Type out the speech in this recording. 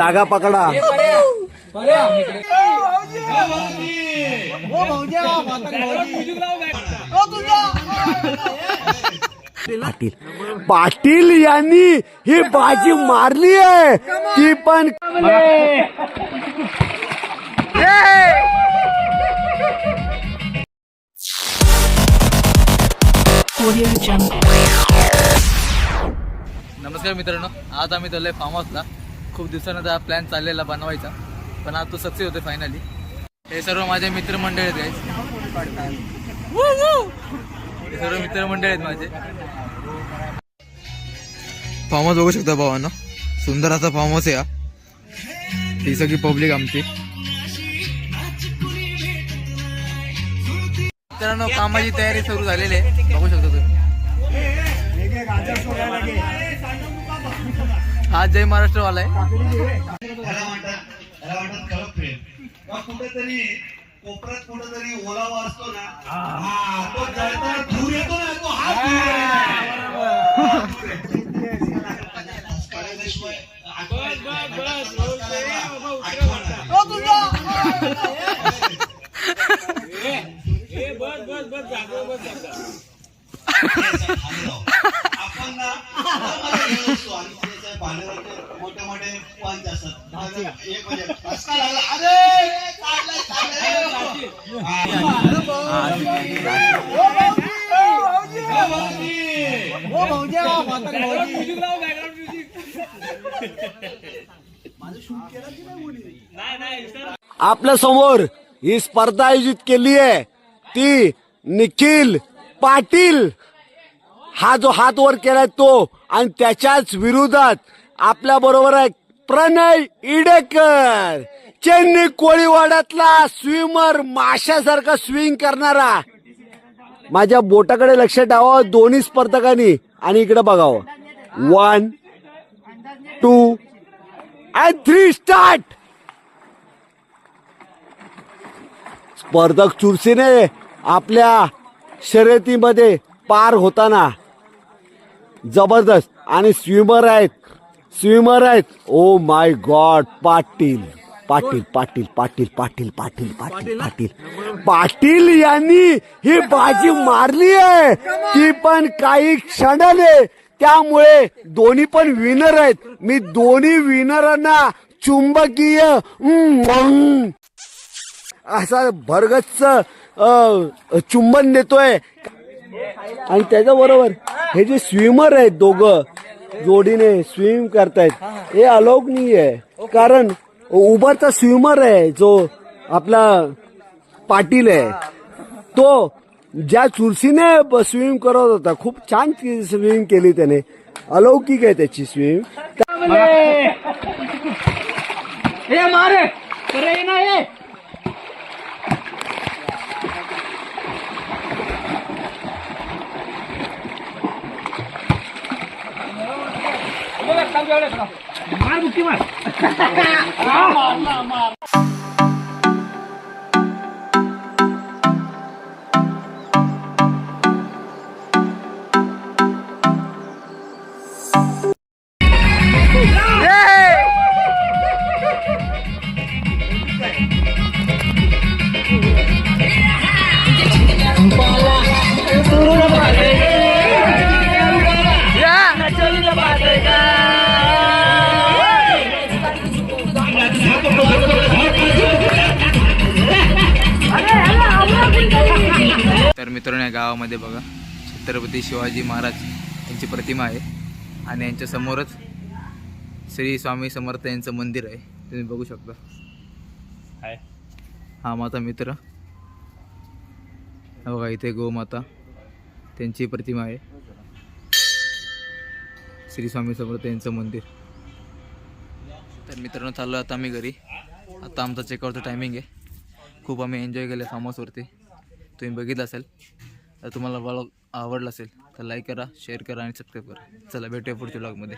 जागा पकडा. पाटील पाटील यांनी ही बाजी मारली आहे ती पण. नमस्कार मित्रांनो, आज आम्ही चाललोय फार्म हाऊसला. खूप दिवसानंतर हा प्लॅन चाललेला बनवायचा, पण आज तो सक्सेस होते फायनली. हे सर्व माझे मित्रमंडळ आहेत guys. हे सर्व मित्रमंडळ आहेत माझे. फार्म हाऊस बघू शकता भावांनो, सुंदर असा फार्म हाऊस आहे हा. ही सगळी पब्लिक आमची. मित्रांनो, कामाची तयारी सुरू झालेली आहे, बघू शकता तुम्ही. हा जय महाराष्ट्र वाला आहे. कुठेतरी कोपऱ्यात कुठेतरी ओलावा असतो ना, तो जळताना धूर येतो ना, तो हा आपण ना मोठे मोठे पंच असतात. एक म्हणजे धसका लागला, अरे आपल्या समोर ही स्पर्धा आयोजित केली आहे ती निखिल पाटील. हा जो हात वर केलाय तो, आणि त्याच्याच विरोधात आपल्या बरोबर आहे प्रणय इडेकर, चेन्नई कोळीवाड्यातला स्विमर, माशासारखा स्विंग करणारा. माझ्या बोटाकडे लक्ष ठेवावं दोन्ही स्पर्धकांनी, आणि इकडे बघावं. 1 2 and 3 स्टार्ट. स्पर्धक चुरशीने आपल्या शर्यतीमध्ये पार होताना जबरदस्त. आणि स्विमर आहेत oh my God, Patil Patil Patil Patil Patil Patil Patil Patil Patil यांनी ही बाजी मारली आहे ती पण काही क्षणाने. त्यामुळे दोन्ही पण विनर आहेत. मी दोन्ही विनरांना चुंबकीय असा भरगच्च चुंबन देतोय. आणि त्याच्याबरोबर हे जे स्विमर आहेत दोघं जोडीने स्विम करतायत, हे अलोकनीय आहे. कारण उभरचा स्विमर आहे जो आपला पाटील आहे, तो ज्या चुरशीने स्विम करत होता, खूप छान स्विमिंग केली त्याने. अलौकिक आहे त्याची स्विम. तर मित्रांनो, या गावामध्ये बघा छत्रपती शिवाजी महाराज यांची प्रतिमा आहे, आणि यांच्या समोरच श्री स्वामी समर्थ यांचं मंदिर आहे. तुम्ही बघू शकता. हा माझा मित्र बघा, इथे गोमाता त्यांची प्रतिमा आहे. श्री स्वामी समर्थ यांचं मंदिर. तर मित्रांनो, चाललो आता आम्ही घरी. आता आमचा चेकआउटचा टायमिंग आहे. खूप आम्ही एन्जॉय केलं फार्म हाऊसवरती. तुम्ही बघितलं असेल तर तुम्हाला ब्लॉग आवडला असेल तर लाईक करा, शेअर करा आणि सबस्क्राईब करा. चला भेटूया पुढच्या ब्लॉगमध्ये.